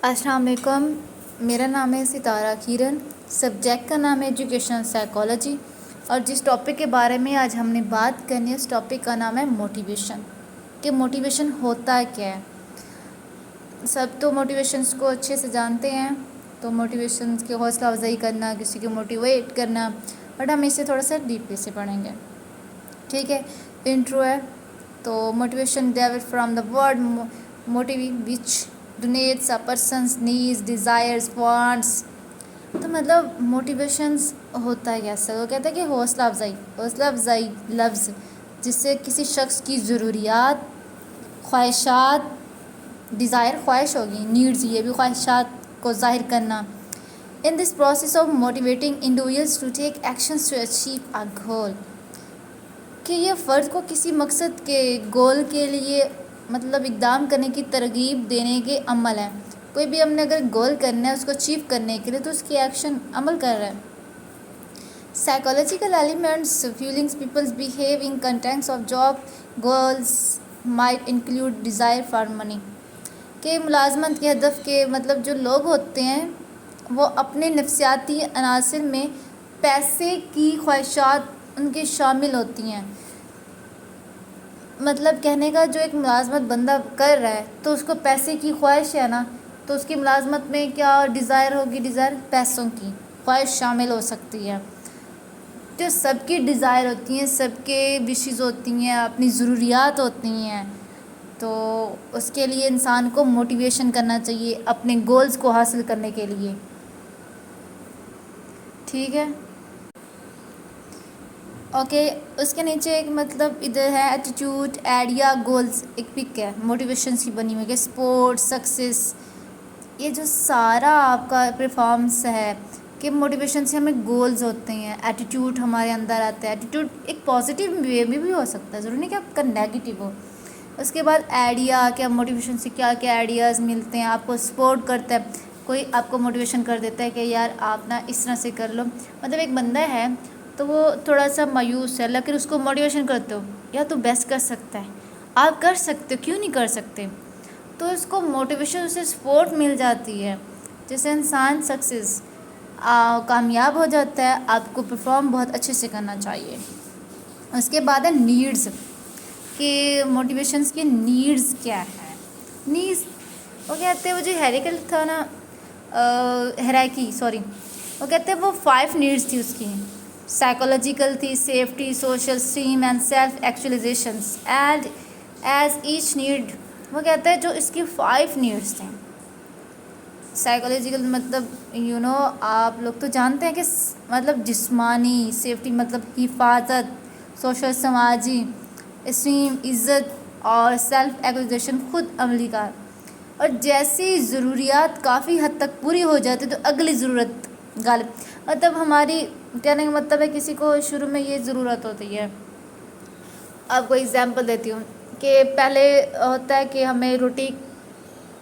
السلام علیکم، میرا نام ہے ستارہ کیرن، سبجیکٹ کا نام ہے ایجوکیشنل سائیکالوجی، اور جس ٹاپک کے بارے میں آج ہم نے بات کرنی ہے اس ٹاپک کا نام ہے موٹیویشن، کہ موٹیویشن ہوتا کیا ہے۔ سب تو موٹیویشنس کو اچھے سے جانتے ہیں، تو موٹیویشنس کی حوصلہ افزائی کرنا، کسی کو موٹیویٹ کرنا، بٹ ہم اسے تھوڑا سا ڈیپلی سے پڑھیں گے، ٹھیک ہے۔ انٹرو ہے تو motivation develop from the word motive which donates a person's needs desires wants, تو مطلب موٹیویشنز ہوتا ہے کیسا، وہ کہتا ہے کہ حوصلہ افزائی لفظ جس سے کسی شخص کی ضروریات، خواہشات، ڈیزائر خواہش ہوگی، نیڈز یہ بھی خواہشات کو ظاہر کرنا، in this process of motivating individuals to take actions to achieve a goal, کہ یہ فرد کو کسی مقصد کے گول کے لیے مطلب اقدام کرنے کی ترغیب دینے کے عمل ہے۔ کوئی بھی ہم نے اگر گول کرنا ہے اس کو اچیو کرنے کے لیے تو اس کی ایکشن عمل کر رہا ہے۔ Psychological elements feelings peoples behave in context of job goals might include desire for money, کہ ملازمت کے ہدف کے مطلب جو لوگ ہوتے ہیں وہ اپنے نفسیاتی عناصر میں پیسے کی خواہشات ان کے شامل ہوتی ہیں۔ مطلب کہنے کا جو ایک ملازمت بندہ کر رہا ہے تو اس کو پیسے کی خواہش ہے نا، تو اس کی ملازمت میں کیا ڈیزائر ہوگی، ڈیزائر پیسوں کی خواہش شامل ہو سکتی ہے۔ جو سب کی ڈیزائر ہوتی ہیں، سب کے وشز ہوتی ہیں، اپنی ضروریات ہوتی ہیں، تو اس کے لیے انسان کو موٹیویشن کرنا چاہیے اپنے گولز کو حاصل کرنے کے لیے، ٹھیک ہے۔ اوکے، اس کے نیچے ایک مطلب ادھر ہے ایٹیٹیوڈ، آئیڈیا، گولز، ایک پک ہے موٹیویشنس کی بنی ہوئی کہ سپورٹ، سکسیس، یہ جو سارا آپ کا پرفارمنس ہے کہ موٹیویشن سے ہمیں گولز ہوتے ہیں، ایٹیٹیوڈ ہمارے اندر آتا ہے، ایٹیٹیوڈ ایک پازیٹیو وے میں بھی ہو سکتا ہے، ضروری نہیں کہ آپ کا نیگیٹیو ہو۔ اس کے بعد آئیڈیا، کہ موٹیویشن سے کیا کیا آئیڈیاز ملتے ہیں، آپ کو سپورٹ کرتا ہے، کوئی آپ کو موٹیویشن کر دیتا ہے کہ یار آپ نا اس طرح سے کر لو، مطلب ایک بندہ ہے تو وہ تھوڑا سا مایوس ہے لیکن اس کو موٹیویشن کرتے ہو یا تو بیسٹ کر سکتا ہے، آپ کر سکتے ہو، کیوں نہیں کر سکتے، تو اس کو موٹیویشن سے سپورٹ مل جاتی ہے، جس سے انسان سکسیس کامیاب ہو جاتا ہے۔ آپ کو پرفارم بہت اچھے سے کرنا چاہیے۔ اس کے بعد ہے نیڈز، کہ موٹیویشنس کی نیڈز کیا ہے۔ نیڈز وہ کہتے ہیں، وہ جو ہیریکل تھا نا، وہ کہتے ہیں وہ 5 نیڈز تھی اس کی، سائیکولوجیکل تھی، safety, social esteem and self actualizations and as each need, وہ کہتا ہے جو اس کی 5 نیڈس تھیں۔ سائیکولوجیکل مطلب آپ لوگ تو جانتے ہیں کہ مطلب جسمانی، سیفٹی مطلب حفاظت، سوشل سماجی، اسٹیم عزت، اور سیلف ایکچولیزیشن خود عملی کار، اور جیسی ضروریات کافی حد تک پوری ہو جاتی تو اگلی ضرورت غالب، مطلب ہماری کہنے کا مطلب ہے کسی کو شروع میں یہ ضرورت ہوتی ہے۔ آپ کو ایگزامپل دیتی ہوں کہ پہلے ہوتا ہے کہ ہمیں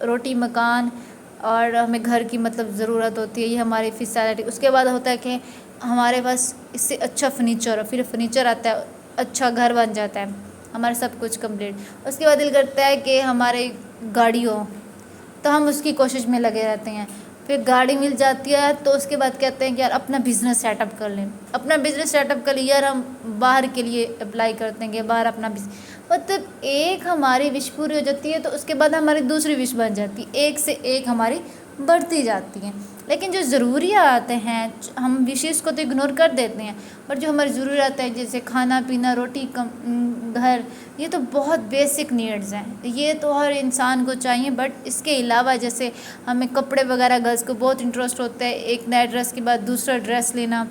روٹی مکان اور ہمیں گھر کی مطلب ضرورت ہوتی ہے، یہ ہماری فیسلٹی، اس کے بعد ہوتا ہے کہ ہمارے پاس اس سے اچھا فرنیچر ہو، پھر فرنیچر آتا ہے، اچھا گھر بن جاتا ہے، ہمارا سب کچھ کمپلیٹ، اس کے بعد دل کرتا ہے کہ ہمارے گاڑی ہو، تو ہم اس کی کوشش میں لگے رہتے ہیں، پھر گاڑی مل جاتی ہے تو اس کے بعد کہتے ہیں کہ یار اپنا بزنس سیٹ اپ کر لیں، اپنا بزنس سیٹ اپ کر لیں، یار ہم باہر کے لیے اپلائی کرتے ہیں کہ باہر اپنا بزنس، مطلب ایک ہماری وش پوری ہو جاتی ہے تو اس کے بعد ہماری دوسری وش بن جاتی ہے، ایک سے ایک ہماری بڑھتی جاتی ہیں، لیکن جو ضروریات ہیں ہم وشیز کو تو اگنور کر دیتے ہیں، پر جو ہماری ضروریات ہیں جیسے کھانا پینا، روٹی، گھر، یہ تو بہت بیسک نیڈز ہیں، یہ تو ہر انسان کو چاہیے، بٹ اس کے علاوہ جیسے ہمیں کپڑے وغیرہ گرلس کو بہت انٹرسٹ ہوتا ہے، ایک نئے ڈریس کے بعد دوسرا ڈریس لینا،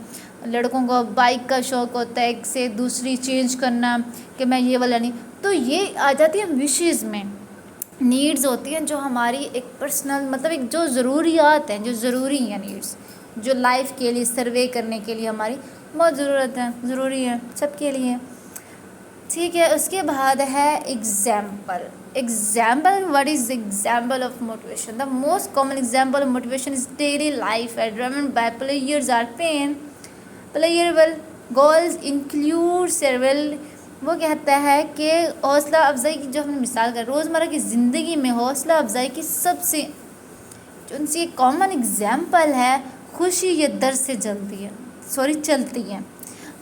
لڑکوں کو بائک کا شوق ہوتا ہے، ایک سے دوسری چینج کرنا کہ میں یہ والا نہیں، تو یہ آ جاتی ہے وشیز میں، نیڈز ہوتی ہیں جو ہماری ایک پرسنل مطلب ایک جو ضروریات ہیں، جو ضروری ہیں نیڈز، جو لائف کے لیے سروے کرنے کے لیے ہماری بہت ضرورت ہے، ضروری ہے سب کے لیے، ٹھیک ہے۔ اس کے بعد ہے example, what is the example of motivation? The most common example of motivation is daily life driven by pleasure or pain. Pleasurable goals include several، وہ کہتا ہے کہ حوصلہ افزائی کی جو ہم نے مثال کر روزمرہ کی زندگی میں حوصلہ افزائی کی سب سے جو ان سے ایک کامن اگزامپل ہے، خوشی یہ در سے چلتی ہے.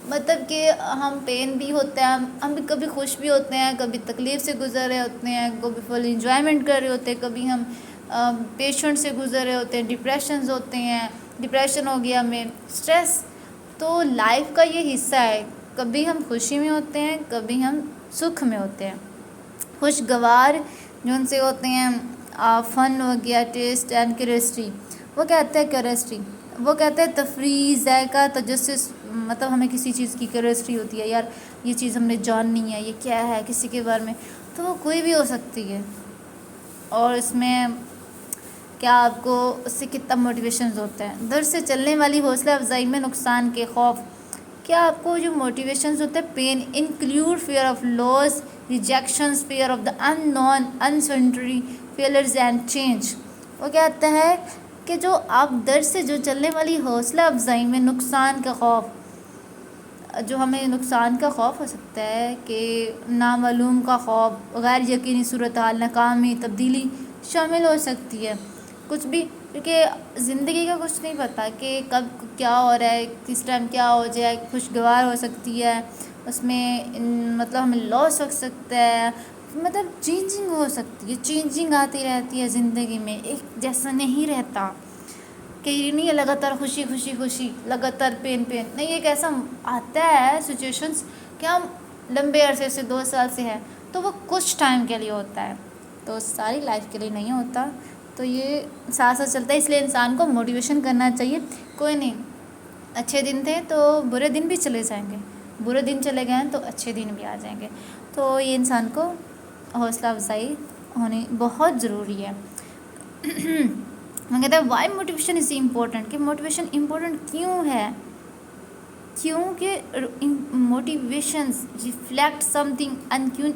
مطلب کہ ہم پین بھی ہوتا ہے، ہم بھی کبھی خوش بھی ہوتے ہیں، کبھی تکلیف سے گزر رہے ہوتے ہیں، کبھی فل انجوائمنٹ کر رہے ہوتے ہیں، کبھی ہم پیشنٹ سے گزر رہے ہوتے ہیں، ڈپریشنز ہوتے ہیں، ڈپریشن ہو گیا ہمیں، اسٹریس. تو لائف کا یہ حصہ ہے، کبھی ہم خوشی میں ہوتے ہیں، کبھی ہم سکھ میں ہوتے ہیں. خوشگوار جو ان سے ہوتے ہیں، فن ہو گیا، ٹیسٹ اینڈ کیوریوسٹی. وہ کہتے ہیں تفریح، ذائقہ، تجسس. مطلب ہمیں کسی چیز کی کیوریوسٹی ہوتی ہے، یار یہ چیز ہم نے جاننی ہے، یہ کیا ہے کسی کے بارے میں. تو وہ کوئی بھی ہو سکتی ہے. اور اس میں کیا آپ کو اس سے کتنا موٹیویشنز ہوتا ہے. در سے چلنے والی حوصلہ افزائی میں نقصان کے خوف. کیا آپ کو جو موٹیویشنز ہوتے ہیں، pain include fear of loss, rejections, fear of the unknown, uncertainty, failures and change. وہ کہتا ہے کہ جو آپ در سے جو چلنے والی حوصلہ افزائی میں نقصان کا خوف، جو ہمیں نقصان کا خوف ہو سکتا ہے کہ نامعلوم کا خوف، غیر یقینی صورتحال، ناکامی، تبدیلی شامل ہو سکتی ہے. کچھ بھی، کیونکہ زندگی کا کچھ نہیں پتہ کہ کب کیا ہو رہا ہے، کس ٹائم کیا ہو جائے. خوشگوار ہو سکتی ہے، اس میں مطلب ہمیں لاس ہو سکتا ہے، مطلب چینجنگ ہو سکتی ہے. چینجنگ آتی رہتی ہے زندگی میں، ایک جیسا نہیں رہتا کہ یہ نہیں ہے لگاتار خوشی خوشی خوشی، لگاتار پین پین نہیں. ایک ایسا آتا ہے سچویشنس کہ ہم لمبے عرصے سے 2 سال سے ہیں، تو وہ کچھ ٹائم کے لیے ہوتا ہے، تو ساری لائف کے لیے نہیں ہوتا. تو یہ ساتھ ساتھ چلتا ہے، اس لیے انسان کو موٹیویشن کرنا چاہیے. کوئی نہیں، اچھے دن تھے تو برے دن بھی چلے جائیں گے، برے دن چلے گئے ہیں تو اچھے دن بھی آ جائیں گے. تو یہ انسان کو حوصلہ افزائی ہونی بہت ضروری ہے. میں کہتا ہے وائی موٹیویشن از امپورٹنٹ، کہ موٹیویشن امپورٹنٹ کیوں ہے. کیونکہ موٹیویشنز ریفلیکٹ سم تھنگ انکون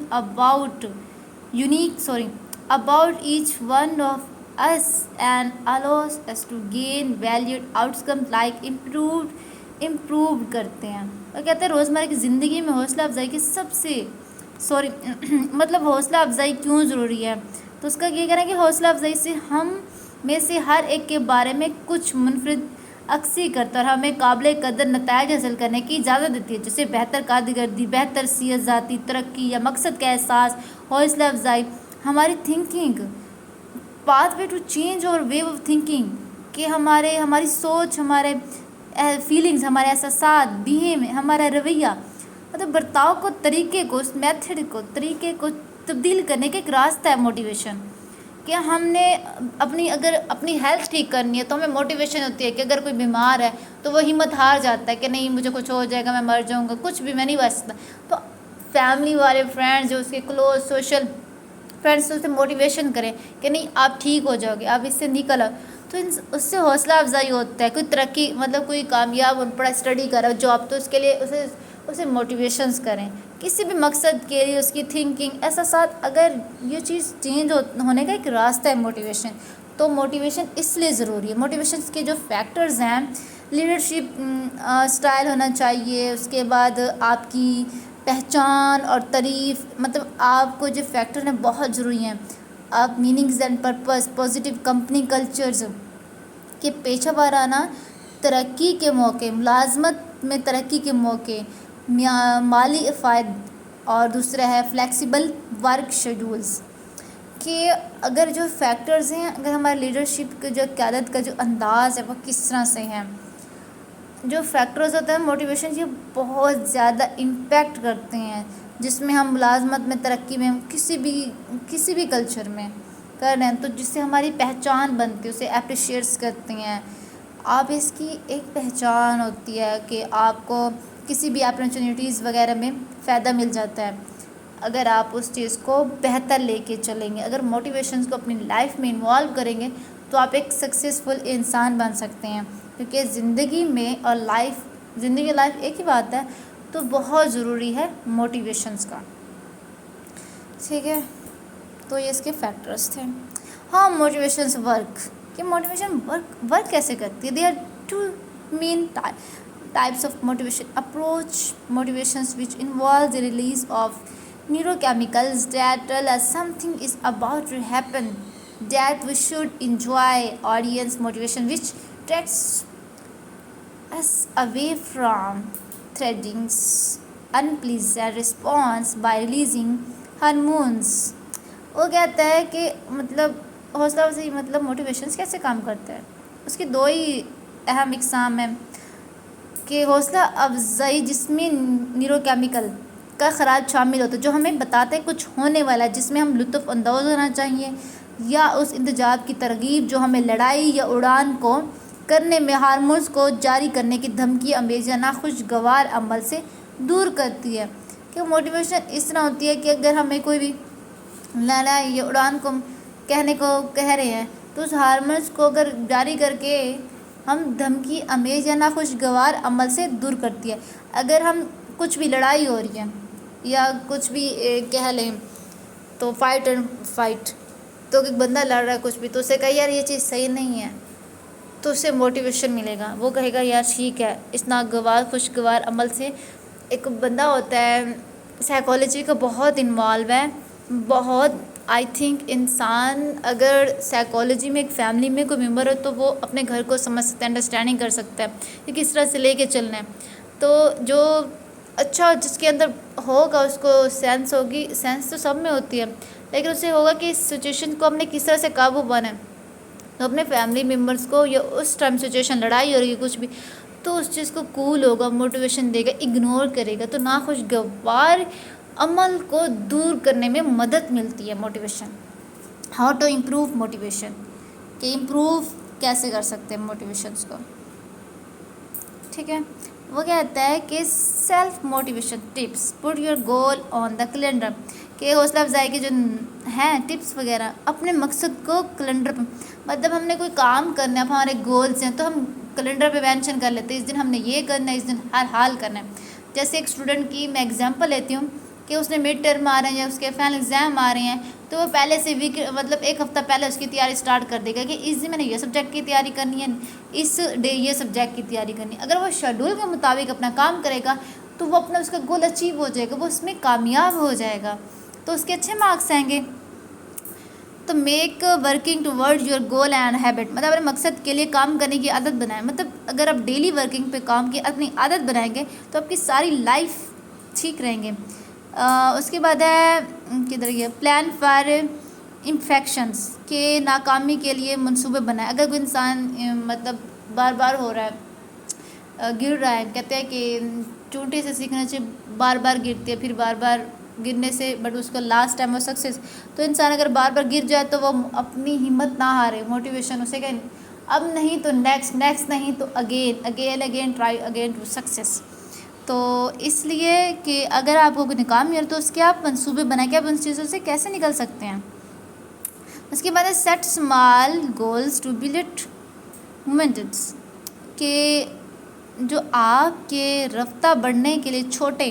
about each one of us and allows us to gain valued outcomes like improved کرتے ہیں. وہ کہتے ہیں روزمرہ کی زندگی میں حوصلہ افزائی کی مطلب حوصلہ افزائی کیوں ضروری ہے. تو اس کا یہ کہنا ہے کہ حوصلہ افزائی سے ہم میں سے ہر ایک کے بارے میں کچھ منفرد عکسی کرتا ہے اور ہمیں قابل قدر نتائج حاصل کرنے کی اجازت دیتی ہے، جیسے بہتر کارکردگی، بہتر صحت، ذاتی ترقی یا مقصد کا احساس. حوصلہ افزائی ہماری thinking, path way to change اور وے آف تھنکنگ، کہ ہماری سوچ، ہمارے فیلنگز، ہمارے احساسات، بہیو، ہمارا رویہ، مطلب برتاؤ کو، طریقے کو، اس میتھڈ کو، طریقے کو تبدیل کرنے کا ایک راستہ ہے موٹیویشن. کہ ہم نے اگر اپنی ہیلتھ ٹھیک کرنی ہے تو ہمیں موٹیویشن ہوتی ہے کہ اگر کوئی بیمار ہے تو وہ ہمت ہار جاتا ہے کہ نہیں مجھے کچھ ہو جائے گا، میں مر جاؤں گا، کچھ بھی میں نہیں بچ سکتا. تو فیملی والے، فرینڈز جو اس کے کلوز سوشل فرینڈس اسے موٹیویشن کریں کہ نہیں آپ ٹھیک ہو جاؤ گے، آپ اس سے نکل آؤ. تو اس سے حوصلہ افزائی ہوتا ہے. کوئی ترقی، مطلب کوئی کامیاب بڑا اسٹڈی کر رہا ہو جاب، تو اس کے لیے اسے موٹیویشنز کریں کسی بھی مقصد کے لیے. اس کی تھنکنگ، احساسات، اگر یہ چیز چینج ہونے کا ایک راستہ ہے موٹیویشن. تو موٹیویشن اس لیے ضروری ہے. موٹیویشنز کے جو فیکٹرز ہیں، لیڈرشپ اسٹائل ہونا چاہیے، اس کے بعد آپ کی پہچان اور تعریف، مطلب آپ کو جو فیکٹر ہیں بہت ضروری ہیں. آپ meanings and purpose, positive company cultures کے پیشہ وارانہ ترقی کے موقع، ملازمت میں ترقی کے موقع، مالی افائد، اور دوسرا ہے فلیکسیبل ورک شیڈولز. کہ اگر جو فیکٹرز ہیں، اگر ہمارے لیڈرشپ کے جو قیادت کا جو انداز ہے وہ کس طرح سے ہیں، جو فیکٹرز ہوتے ہیں موٹیویشن یہ بہت زیادہ امپیکٹ کرتے ہیں. جس میں ہم ملازمت میں ترقی میں، کسی بھی کلچر میں کر رہے ہیں، تو جس سے ہماری پہچان بنتی ہے، اسے اپریشیٹس کرتے ہیں. آپ اس کی ایک پہچان ہوتی ہے کہ آپ کو کسی بھی اپرچونیٹیز وغیرہ میں فائدہ مل جاتا ہے اگر آپ اس چیز کو بہتر لے کے چلیں گے. اگر موٹیویشنز کو اپنی لائف میں انوالو کریں گے تو آپ ایک سکسیزفل انسان بن سکتے ہیں. کیونکہ زندگی میں اور زندگی لائف ایک ہی بات ہے، تو بہت ضروری ہے موٹیویشنز کا. ٹھیک ہے، تو یہ اس کے فیکٹرز تھے. ہاں، موٹیویشنز ورک، کہ موٹیویشن ورک کیسے کرتی ہے. They are two main types of motivation approach. Motivations which involve the release of neurochemicals that tell us something is about to happen. that we should enjoy audience motivation which takes us away from threading unpleasant response by releasing hormones. وہ کہتا ہے کہ مطلب حوصلہ افزائی مطلب motivations کیسے کام کرتا ہے. اس کی دو ہی اہم اقسام ہیں کہ حوصلہ افزائی جس میں نیورو کیمیکل کا خراج شامل ہوتا ہے جو ہمیں بتاتا ہے کچھ ہونے والا ہے جس میں ہم لطف اندوز ہونا چاہیے, یا اس انتجاب کی ترغیب جو ہمیں لڑائی یا اڑان کو کرنے میں ہارمونز کو جاری کرنے کی دھمکی امیز یا ناخوشگوار عمل سے دور کرتی ہے. کہ موٹیویشن اس طرح ہوتی ہے کہ اگر ہمیں کوئی بھی لڑائی یا اڑان کو کہنے کو کہہ رہے ہیں تو اس ہارمونز کو اگر جاری کر کے ہم دھمکی امیز یا ناخوشگوار عمل سے دور کرتی ہے. اگر ہم کچھ بھی لڑائی ہو رہی ہے یا کچھ بھی کہہ لیں تو فائٹ اینڈ فائٹ, تو ایک بندہ لڑ رہا ہے کچھ بھی تو اسے کہا یار یہ چیز صحیح نہیں ہے, تو اسے موٹیویشن ملے گا. وہ کہے گا یار ٹھیک ہے. اس ناگوار خوشگوار عمل سے ایک بندہ ہوتا ہے سائیکالوجی کا بہت انوالو ہے, بہت آئی تھنک انسان اگر سائیکالوجی میں ایک فیملی میں کوئی ممبر ہو تو وہ اپنے گھر کو سمجھ سکتا ہے, انڈرسٹینڈنگ کر سکتا ہے کہ کس طرح سے لے کے چلنا ہے. تو جو اچھا جس کے اندر ہوگا اس کو سینس ہوگی, سینس تو سب میں ہوتی ہے, لیکن اسے ہوگا کہ اس سچویشن کو ہم نے کس طرح سے قابو پانا ہے. تو اپنے فیملی ممبرس کو یا اس ٹائم سچویشن لڑائی ہو رہی ہے کچھ بھی تو اس چیز کو کول ہوگا, موٹیویشن دے گا, اگنور کرے گا, تو ناخوشگوار عمل کو دور کرنے میں مدد ملتی ہے motivation. How to improve motivation, کہ امپروو کیسے کر سکتے ہیں موٹیویشنس کو. ٹھیک ہے, وہ کہتا ہے کہ self motivation tips, put your goal on the calendar. کہ حوصلہ افزائی کے جو ہیں ٹپس وغیرہ اپنے مقصد کو کیلنڈر پہ, مطلب ہم نے کوئی کام کرنا ہے, ہمارے گولس ہیں تو ہم کیلنڈر پہ مینشن کر لیتے ہیں اس دن ہم نے یہ کرنا ہے, اس دن ہر حال کرنا ہے. جیسے ایک اسٹوڈنٹ کی میں ایگزامپل لیتی ہوں کہ اس نے مڈ ٹرم آ رہے ہیں یا اس کے فائنل ایگزام آ رہے ہیں تو وہ پہلے سے مطلب ایک ہفتہ پہلے اس کی تیاری سٹارٹ کر دے گا کہ اس دن میں نے یہ سبجیکٹ کی تیاری کرنی ہے, اس ڈے یہ سبجیکٹ کی تیاری کرنی ہے. اگر وہ شیڈول کے مطابق اپنا کام کرے گا تو وہ اپنا اس کا گول اچیو ہو جائے گا, وہ اس میں کامیاب ہو جائے گا, تو اس کے اچھے مارکس آئیں گے. تو make working toward your goal and habit, مطلب اپنے مقصد کے لیے کام کرنے کی عادت بنائیں. مطلب اگر آپ ڈیلی ورکنگ پہ کام کی اپنی عادت بنائیں گے تو آپ کی ساری لائف ٹھیک رہیں گے. اس کے بعد ہے کدھر یہ پلان فار انفیکشنس, کہ ناکامی کے لیے منصوبے بنائیں. اگر کوئی انسان مطلب بار بار ہو رہا ہے گر رہا ہے, کہتے ہیں کہ چونٹی سے سیکھنا چاہیے, بار بار گرتے ہیں پھر بار بار گرنے سے بٹ اس کو لاسٹ ٹائم وہ سکسیس. تو انسان اگر بار بار گر جائے تو وہ اپنی ہمت نہ ہارے, موٹیویشن اسے کہ اب نہیں تو نیکسٹ نہیں تو again try again to success. تو اس لیے کہ اگر آپ کو کوئی ناکام ہے تو اس کے آپ منصوبے بنائیں کہ آپ ان چیزوں سے کیسے نکل سکتے ہیں. اس کے بعد ہے set small goals to build moments, کہ جو آپ کے رفتہ بڑھنے کے لیے چھوٹے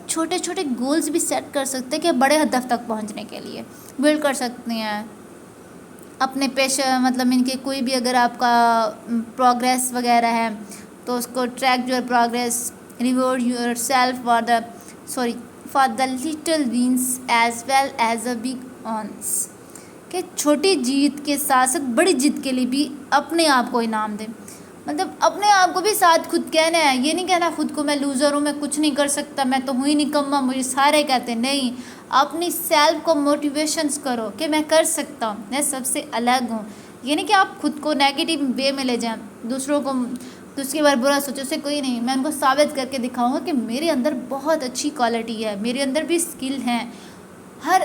چھوٹے گولز بھی سیٹ کر سکتے ہیں کہ بڑے ہدف تک پہنچنے کے لیے بلڈ کر سکتے ہیں اپنے پیشہ. مطلب ان کے کوئی بھی اگر آپ کا پروگریس وغیرہ ہے تو اس کو track your progress, reward yourself for the little ones as well as a big ones, کہ چھوٹی جیت کے ساتھ ساتھ بڑی جیت کے لیے بھی اپنے آپ کو انعام دیں. مطلب اپنے آپ کو بھی ساتھ خود کہنا ہے, یہ نہیں کہنا خود کو میں لوزر ہوں, میں کچھ نہیں کر سکتا, میں تو ہوں ہی نکما, مجھے سارے کہتے ہیں. نہیں, اپنی سیلف کو موٹیویشنس کرو کہ میں کر سکتا ہوں, میں سب سے الگ ہوں. یہ نہیں کہ آپ خود کو نیگیٹو وے میں لے جائیں, دوسروں کے بارے برا سوچو, اسے کوئی نہیں. میں ان کو ثابت کر کے دکھاؤں گا کہ میرے اندر بہت اچھی کوالٹی ہے, میرے اندر بھی اسکل ہیں. ہر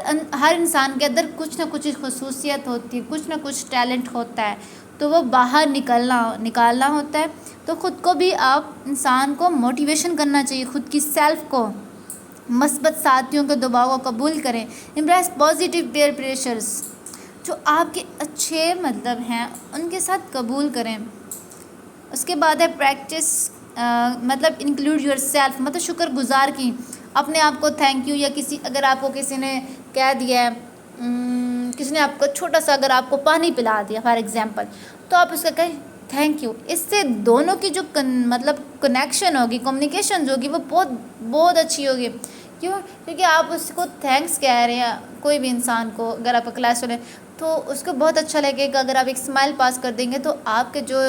انسان کے اندر کچھ نہ کچھ خصوصیت ہوتی ہے, کچھ نہ کچھ ٹیلنٹ ہوتا ہے, تو وہ باہر نکالنا ہوتا ہے. تو خود کو بھی آپ انسان کو موٹیویشن کرنا چاہیے, خود کی سیلف کو. مثبت ساتھیوں کے دباؤ کو قبول کریں, امپریس پازیٹیو پیئر پریشرز, جو آپ کے اچھے مطلب ہیں ان کے ساتھ قبول کریں. اس کے بعد ہے پریکٹس مطلب انکلوڈ یور سیلف, مطلب شکر گزار کی اپنے آپ کو تھینک یو, یا اگر آپ کو کسی نے کہہ دیا ہے, کسی نے آپ کو چھوٹا سا اگر آپ کو پانی پلا دیا فار ایگزامپل, تو آپ اس کا کہیں تھینک یو. اس سے دونوں کی جو مطلب کنیکشن ہوگی, کمیونیکیشن ہوگی, وہ بہت اچھی ہوگی. کیوں؟ کیونکہ آپ اس کو تھینکس کہہ رہے ہیں کوئی بھی انسان کو, اگر آپ کا کلاس میں تو اس کو بہت اچھا لگے گا. اگر آپ ایک اسمائل پاس کر دیں گے تو آپ کے جو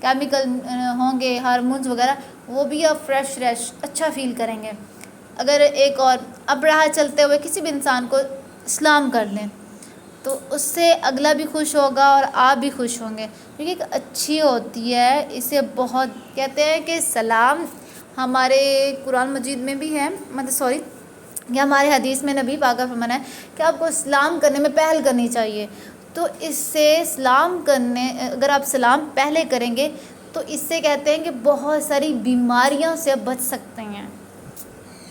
کیمیکل ہوں گے ہارمونز وغیرہ وہ بھی آپ فریش اچھا فیل کریں گے. اگر ایک اور اب راہ چلتے ہوئے کسی بھی انسان کو سلام کر لیں تو اس سے اگلا بھی خوش ہوگا اور آپ بھی خوش ہوں گے، کیونکہ ایک اچھی ہوتی ہے. اسے بہت کہتے ہیں کہ سلام ہمارے قرآن مجید میں بھی ہے، کہ ہمارے حدیث میں نبی پاک کا فرمان ہے کہ آپ کو سلام کرنے میں پہل کرنی چاہیے. تو اس سے سلام کرنے، اگر آپ سلام پہلے کریں گے تو اس سے کہتے ہیں کہ بہت ساری بیماریوں سے بچ سکتے ہیں.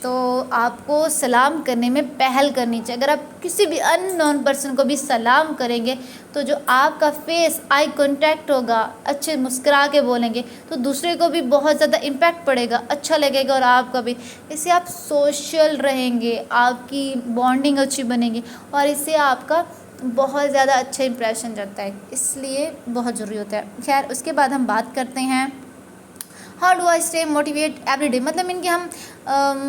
تو آپ کو سلام کرنے میں پہل کرنی چاہیے. اگر آپ کسی بھی ان نون پرسن کو بھی سلام کریں گے تو جو آپ کا فیس آئی کانٹیکٹ ہوگا، اچھے مسکرا کے بولیں گے تو دوسرے کو بھی بہت زیادہ امپیکٹ پڑے گا، اچھا لگے گا اور آپ کا بھی. اس سے آپ سوشل رہیں گے، آپ کی بانڈنگ اچھی بنے گی اور اس سے آپ کا بہت زیادہ اچھا امپریشن جاتا ہے. اس لیے بہت ضروری ہوتا ہے. خیر اس کے بعد ہم بات کرتے ہیں how do I stay motivate every day. مطلب ان کے ہم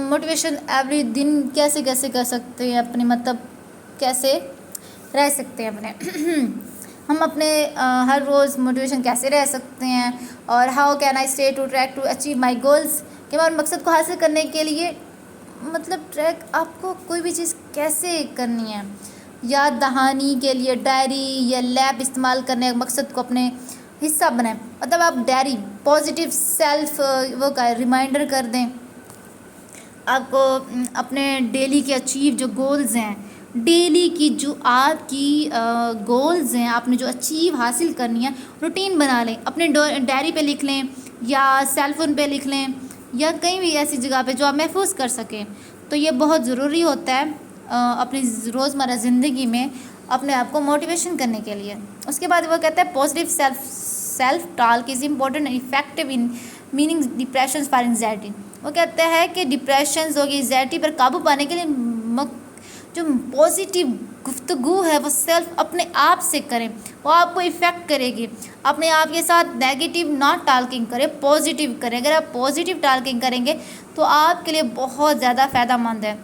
موٹیویشن ایوری دن کیسے کر سکتے ہیں، اپنے مطلب کیسے رہ سکتے ہیں ہم اپنے ہر روز موٹیویشن کیسے رہ سکتے ہیں، اور how can I stay to track to achieve my goals. کہ ہمارے مقصد کو حاصل کرنے کے لیے مطلب ٹریک آپ کو کوئی بھی چیز کیسے کرنی ہے. یاد دہانی کے لیے ڈائری یا لیب استعمال کرنے مقصد کو اپنے حصہ بنائیں. مطلب آپ ڈائری پازیٹیو سیلف وہ کا ریمائنڈر کر دیں. آپ کو اپنے ڈیلی کے اچیو جو گولز ہیں، ڈیلی کی جو آپ کی گولز ہیں، آپ نے جو اچیو حاصل کرنی ہے روٹین بنا لیں. اپنے ڈائری پہ لکھ لیں یا سیل فون پہ لکھ لیں یا کہیں بھی ایسی جگہ پہ جو آپ محفوظ کر سکیں. تو یہ بہت ضروری ہوتا ہے اپنی روزمرہ زندگی میں اپنے آپ کو موٹیویشن کرنے کے لیے. اس کے بعد وہ کہتا ہے positive self talc is important and effective in meaning depression for anxiety. وہ کہتا ہے کہ ڈپریشنز ہوگی انزائٹی پر قابو پانے کے لیے جو پازیٹیو گفتگو ہے وہ سیلف اپنے آپ سے کریں، وہ آپ کو افیکٹ کرے گی. اپنے آپ کے ساتھ نیگیٹیو ناٹ ٹالکنگ کریں، پازیٹیو کریں. اگر آپ پازیٹیو ٹالکنگ کریں گے تو آپ کے لیے بہت زیادہ فائدہ مند ہے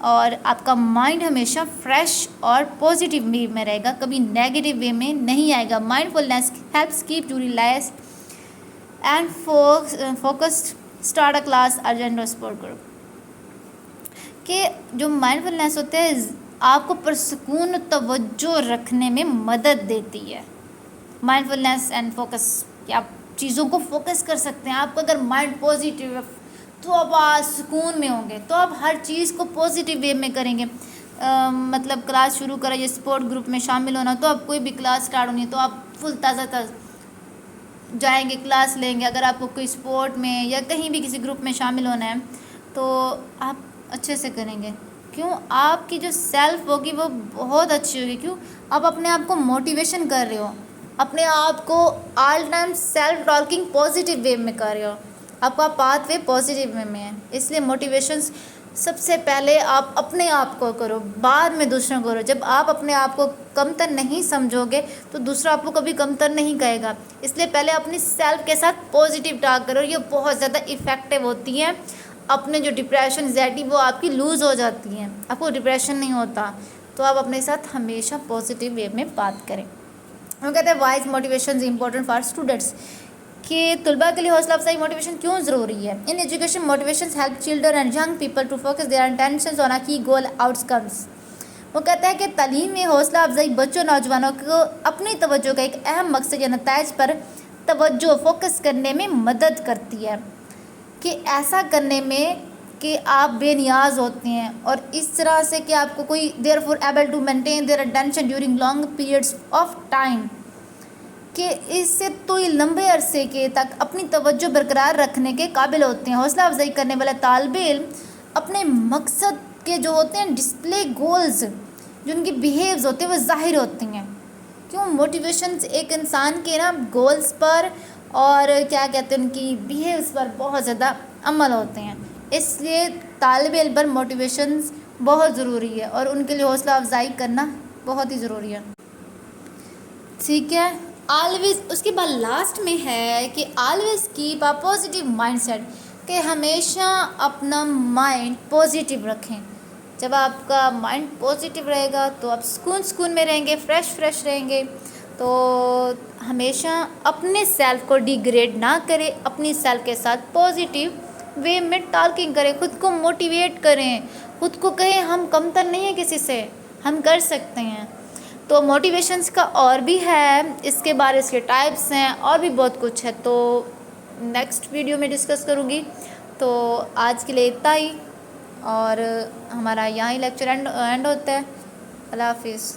اور آپ کا مائنڈ ہمیشہ فریش اور پازیٹیو وے میں رہے گا، کبھی نیگیٹیو وے میں نہیں آئے گا. Mindfulness helps keep you relax and focused. Start a class urgent support group. کہ جو مائنڈ فلنس ہوتے ہیں آپ کو پرسکون توجہ رکھنے میں مدد دیتی ہے. مائنڈ فلنس اینڈ فوکس کہ آپ چیزوں کو فوکس کر سکتے ہیں. آپ کو اگر مائنڈ پازیٹیو ہے تو آپ سکون میں ہوں گے، تو آپ ہر چیز کو پازیٹیو وے میں کریں گے. مطلب کلاس شروع کریں یا سپورٹ گروپ میں شامل ہونا، تو آپ کوئی بھی کلاس اسٹارٹ ہونی ہے تو آپ فل تازہ جائیں گے، کلاس لیں گے. اگر آپ کو کوئی سپورٹ میں یا کہیں بھی کسی گروپ میں شامل ہونا ہے تو آپ اچھے سے کریں گے. کیوں؟ آپ کی جو سیلف ہوگی وہ بہت اچھی ہوگی. کیوں؟ آپ اپنے آپ کو موٹیویشن کر رہے ہو، اپنے آپ کو all time self talking positive way میں کر رہے ہو، آپ کا پاتھ وے پازیٹیو وے میں ہے. اس لیے موٹیویشن سب سے پہلے آپ اپنے آپ کو کرو، بعد میں دوسروں کو کرو. جب آپ اپنے آپ کو کمتر نہیں سمجھو گے تو دوسرا آپ کو کبھی کمتر نہیں کہے گا. اس لیے پہلے اپنی سیلف کے ساتھ پازیٹیو ٹاک کرو. یہ بہت زیادہ افیکٹو ہوتی ہیں. اپنے جو ڈپریشن انزائٹی وہ آپ کی لوز ہو جاتی ہیں، آپ کو ڈپریشن نہیں ہوتا. تو آپ اپنے ساتھ ہمیشہ پازیٹیو وے میں بات کریں. وہ کہتے ہیں wise motivation is important for students. کہ طلباء کے لیے حوصلہ افزائی موٹیویشن کیوں ضروری ہے. In education motivation help children and young people to focus their intentions on a key goal out comes. وہ کہتا ہے کہ تعلیم میں حوصلہ افزائی بچوں نوجوانوں کو اپنی توجہ کا ایک اہم مقصد یا نتائج پر توجہ فوکس کرنے میں مدد کرتی ہے. کہ ایسا کرنے میں کہ آپ بے نیاز ہوتے ہیں اور اس طرح سے کہ آپ کو کوئی they're for able to maintain their attention during long periods of time. کہ اس سے طویل لمبے عرصے کے تک اپنی توجہ برقرار رکھنے کے قابل ہوتے ہیں. حوصلہ افزائی کرنے والے طالب علم اپنے مقصد کے جو ہوتے ہیں ڈسپلے گولز، جو ان کی بیہیوز ہوتے ہیں وہ ظاہر ہوتی ہیں. کیوں؟ موٹیویشنز ایک انسان کے گولز پر اور کیا کہتے ہیں ان کی بیہیوز پر بہت زیادہ عمل ہوتے ہیں. اس لیے طالب علم پر موٹیویشنز بہت ضروری ہے اور ان کے لیے حوصلہ افزائی کرنا بہت ہی ضروری ہے. ٹھیک ہے. آلویز اس کے بعد لاسٹ میں ہے کہ always keep a positive mindset. کہ ہمیشہ اپنا مائنڈ پازیٹیو رکھیں. جب آپ کا مائنڈ پازیٹیو رہے گا تو آپ سکون میں رہیں گے، فریش رہیں گے. تو ہمیشہ اپنے سیلف کو ڈیگریڈ نہ کریں، اپنی سیلف کے ساتھ پازیٹیو وے میں ٹاکنگ کریں، خود کو موٹیویٹ کریں، خود کو کہیں ہم کمتر نہیں ہیں کسی سے، ہم کر سکتے ہیں. تو موٹیویشنس کا اور بھی ہے، اس کے بارے اس کے ٹائپس ہیں، اور بھی بہت کچھ ہے، تو نیکسٹ ویڈیو میں ڈسکس کروں گی. تو آج کے لیے اتنا ہی، اور ہمارا یہاں ہی لیکچر اینڈ ہوتا ہے. اللہ حافظ.